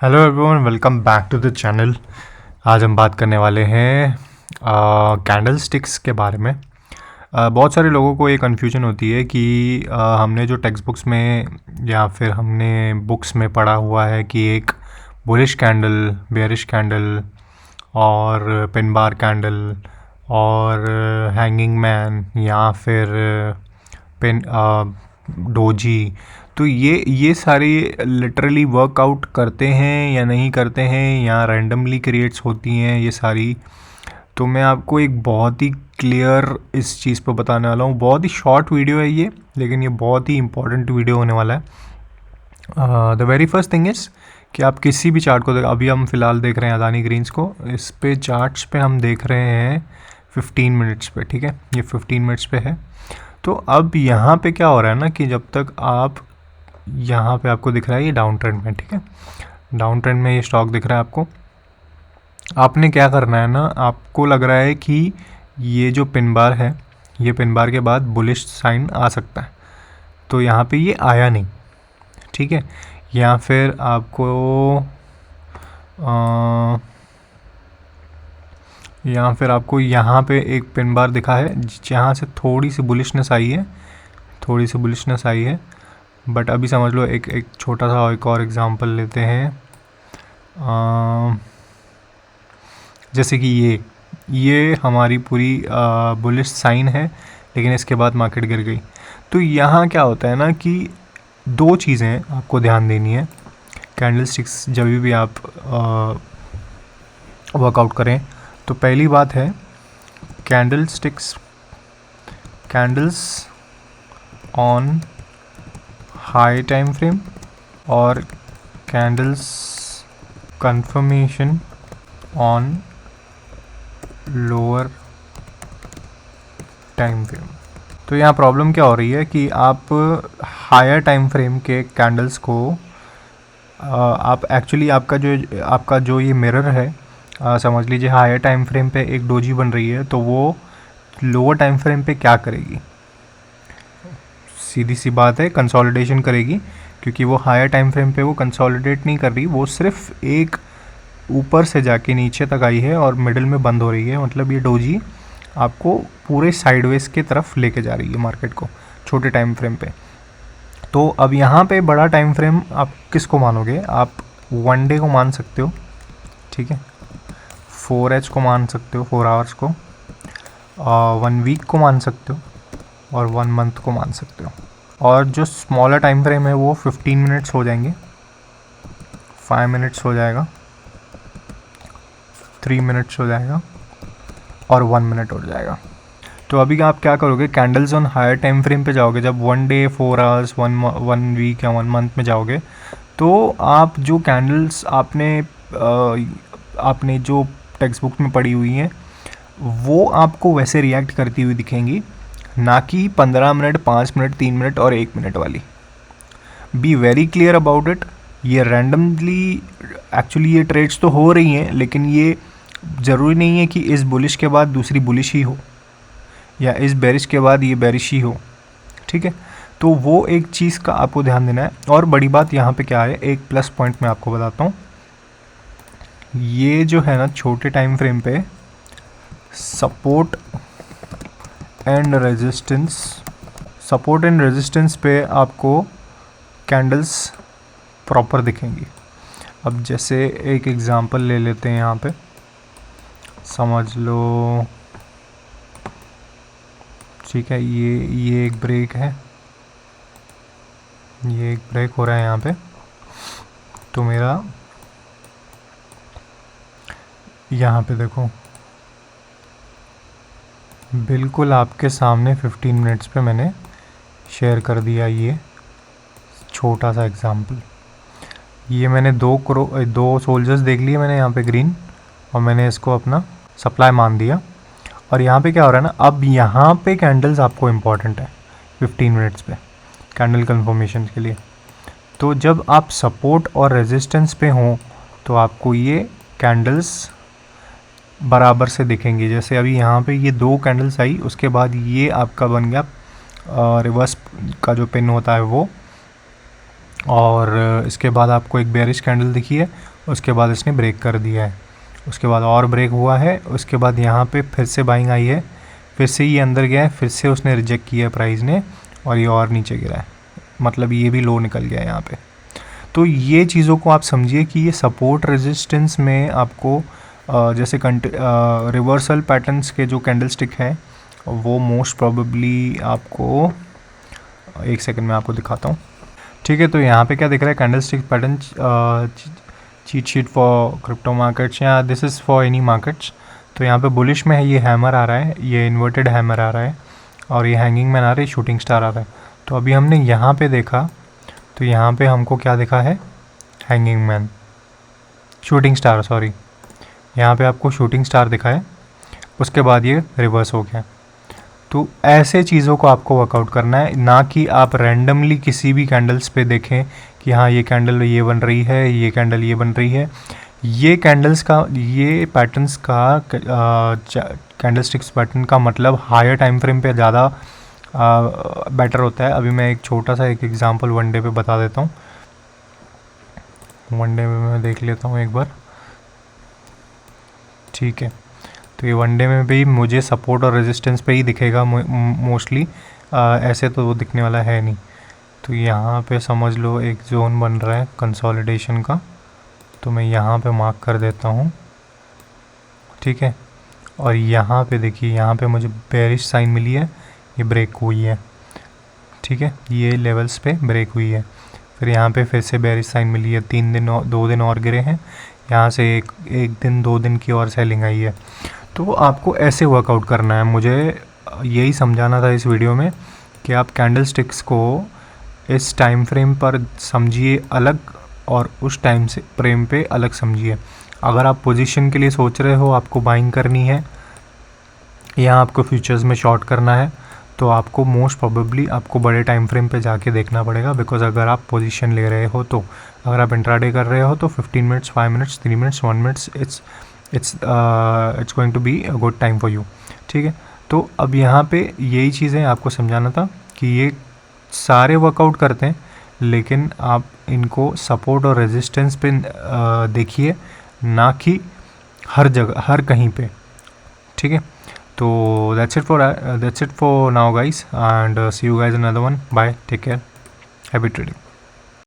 Hello everyone, welcome back to the channel. आज हम बात करने वाले हैं कैंडल स्टिक्स के बारे में। बहुत सारे लोगों को ये कन्फ्यूजन होती है कि हमने जो टेक्स्ट बुक्स में या फिर हमने बुक्स में पढ़ा हुआ है कि एक बुलिश कैंडल, बेयरिश कैंडल और पिन बार कैंडल और हैंगिंग मैन या फिर पिन डोजी, तो ये सारे लिटरली वर्कआउट करते हैं या नहीं करते हैं या रैंडमली क्रिएट्स होती हैं ये सारी। तो मैं आपको एक बहुत ही क्लियर इस चीज़ पर बताने वाला हूँ। बहुत ही शॉर्ट वीडियो है ये, लेकिन ये बहुत ही इंपॉर्टेंट वीडियो होने वाला है। The very first thing is कि आप किसी भी चार्ट को अभी हम फ़िलहाल देख रहे हैं अदानी ग्रीन्स को। इस पे चार्ट्स पे हम देख रहे हैं 15 मिनट्स पे, ठीक है, ये 15 मिनट्स पे है। तो अब यहाँ पे क्या हो रहा है ना कि जब तक आप यहाँ पे आपको दिख रहा है ये डाउन ट्रेंड में, ठीक है, डाउन ट्रेंड में ये स्टॉक दिख रहा है आपको। आपने क्या करना है ना, आपको लग रहा है कि ये जो पिन बार है, ये पिन बार के बाद बुलिश साइन आ सकता है, तो यहाँ पे ये आया नहीं, ठीक है। या फिर आपको यहाँ पे एक पिन बार दिखा है जहाँ से थोड़ी सी बुलिशनेस आई है, बट अभी समझ लो एक छोटा सा एक और एग्जांपल लेते हैं। जैसे कि ये हमारी पूरी बुलिश साइन है, लेकिन इसके बाद मार्केट गिर गई। तो यहाँ क्या होता है ना कि दो चीज़ें आपको ध्यान देनी है कैंडल स्टिक्स जब भी आप वर्कआउट करें। तो पहली बात है candles on high time frame और candles confirmation on lower time frame. तो यहाँ प्रॉब्लम क्या हो रही है कि आप हायर टाइम फ्रेम के कैंडल्स को आप एक्चुअली आपका जो ये मिरर है, समझ लीजिए हायर टाइम फ्रेम पे एक डोजी बन रही है, तो वो लोअर टाइम फ्रेम पे क्या करेगी? सीधी सी बात है, कंसोलिडेशन करेगी, क्योंकि वो हायर टाइम फ्रेम पे वो कंसोलिडेट नहीं कर रही, वो सिर्फ एक ऊपर से जाके नीचे तक आई है और मिडिल में बंद हो रही है। मतलब ये डोजी आपको पूरे साइडवेज के तरफ लेके जा रही है मार्केट को छोटे टाइम फ्रेम पे। तो अब यहाँ पे बड़ा टाइम फ्रेम आप किसको मानोगे? आप 1 डे को मान सकते हो, ठीक है, 4H को मान सकते हो, 4 आवर्स को, 1 वीक को मान सकते हो और 1 मंथ को मान सकते हो। और जो स्मॉलर टाइम फ्रेम है वो 15 मिनट्स हो जाएंगे, 5 मिनट्स हो जाएगा, 3 मिनट्स हो जाएगा और 1 मिनट हो जाएगा। तो अभी आप क्या करोगे? Candles on higher time frame पे जाओगे, जब 1 डे, 4 आवर्स, 1 वीक या 1 मंथ में जाओगे, तो आप जो कैंडल्स आपने जो टेक्स्ट बुक में पढ़ी हुई हैं वो आपको वैसे रिएक्ट करती हुई दिखेंगी, ना कि 15 मिनट, 5 मिनट, 3 मिनट और 1 मिनट वाली। Be very clear about it. ये रैंडमली एक्चुअली ये ट्रेड्स तो हो रही हैं, लेकिन ये ज़रूरी नहीं है कि इस बुलिश के बाद दूसरी बुलिश ही हो या इस बेरिश के बाद ये बेरिश ही हो, ठीक है। तो वो एक चीज़ का आपको ध्यान देना है। और बड़ी बात यहाँ पे क्या है, एक प्लस पॉइंट मैं आपको बताता हूँ। ये जो है ना छोटे टाइम फ्रेम पे सपोर्ट एंड रेजिस्टेंस पे आपको कैंडल्स प्रॉपर दिखेंगी। अब जैसे एक एग्जांपल ले लेते हैं, यहाँ पे समझ लो, ठीक है, ये एक ब्रेक है, ये एक ब्रेक हो रहा है यहाँ पे। तो मेरा यहाँ पे देखो, बिल्कुल आपके सामने 15 मिनट्स पे मैंने शेयर कर दिया ये छोटा सा एग्जांपल। ये मैंने दो सोल्जर्स देख लिए मैंने यहाँ पे ग्रीन, और मैंने इसको अपना सप्लाई मान दिया। और यहाँ पे क्या हो रहा है ना, अब यहाँ पे कैंडल्स आपको इम्पॉर्टेंट है 15 मिनट्स पे कैंडल कंफर्मेशन के लिए। तो जब आप सपोर्ट और रेजिस्टेंस पे हों तो आपको ये कैंडल्स बराबर से दिखेंगी। जैसे अभी यहाँ पे ये 2 कैंडल्स आई, उसके बाद ये आपका बन गया रिवर्स का जो पिन होता है वो, और इसके बाद आपको एक बेयरिश कैंडल दिखी है, उसके बाद इसने ब्रेक कर दिया है, उसके बाद और ब्रेक हुआ है, उसके बाद यहाँ पे फिर से बाइंग आई है, फिर से ये अंदर गया है, फिर से उसने रिजेक्ट किया है प्राइस ने और ये और नीचे गिरा है, मतलब ये भी लो निकल गया है यहाँ पे। तो ये चीज़ों को आप समझिए कि ये सपोर्ट रेजिस्टेंस में आपको जैसे रिवर्सल पैटर्न्स के जो कैंडल स्टिक हैं वो मोस्ट प्रोबेबली आपको, एक सेकंड में आपको दिखाता हूँ। ठीक है, तो यहाँ पे क्या दिख रहा है, candlestick pattern cheat sheet for crypto markets या this is for any markets. तो यहाँ पे बुलिश में है, ये हैमर आ रहा है, ये इन्वर्टेड हैमर आ रहा है और ये हैंगिंग मैन आ रहा है, शूटिंग स्टार आ रहा है। तो अभी हमने यहाँ पे देखा तो यहाँ पे हमको क्या दिखा है, hanging man, shooting star, sorry, यहाँ पे आपको शूटिंग स्टार दिखा है, उसके बाद ये रिवर्स हो गया। तो ऐसे चीज़ों को आपको वर्कआउट करना है, ना कि आप रैंडमली किसी भी कैंडल्स पे देखें कि हाँ ये कैंडल ये बन रही है, ये कैंडल ये बन रही है। ये कैंडल्स का, ये पैटर्न्स का, कैंडल स्टिक्स पैटर्न का मतलब हायर टाइम फ्रेम पे ज़्यादा बेटर होता है। अभी मैं एक छोटा सा एक एग्जांपल वन डे पे बता देता हूँ, वन डे में मैं देख लेता हूँ एक बार। ठीक है, तो ये वन डे में भी मुझे सपोर्ट और रेजिस्टेंस पे ही दिखेगा मोस्टली, ऐसे तो वो दिखने वाला है नहीं। तो यहाँ पे समझ लो एक जोन बन रहा है कंसोलिडेशन का, तो मैं यहाँ पे मार्क कर देता हूँ। ठीक है, और यहाँ पे देखिए, यहाँ पे मुझे बेरिश साइन मिली है, ये ब्रेक हुई है। ठीक है, ये लेवल्स पे ब्रेक हुई है, फिर यहाँ पे फिर से बेरिश साइन मिली है, 3 दिन 2 दिन और गिरे हैं, यहाँ से एक दिन 2 दिन की और सेलिंग आई है। तो आपको ऐसे वर्कआउट करना है। मुझे यही समझाना था इस वीडियो में कि आप कैंडल स्टिक्स को इस टाइम फ्रेम पर समझिए अलग और उस टाइम से फ्रेम पे अलग समझिए। अगर आप पोजीशन के लिए सोच रहे हो, आपको बाइंग करनी है या आपको फ्यूचर्स में शॉर्ट करना है, तो आपको मोस्ट प्रोबेबली आपको बड़े टाइम फ्रेम पे जाके देखना पड़ेगा। बिकॉज अगर आप पोजीशन ले रहे हो, तो अगर आप इंट्राडे कर रहे हो तो 15 minutes, 5 minutes, 3 minutes, 1 minutes, it's going to be a good time for you. ठीक है, तो अब यहाँ पे यही चीज़ें आपको समझाना था कि ये सारे वर्कआउट करते हैं, लेकिन आप इनको सपोर्ट और रेजिस्टेंस पे देखिए, ना कि हर जगह हर कहीं पे। ठीक है, तो that's it for now guys, and see you guys in another one. Bye, take care, happy trading.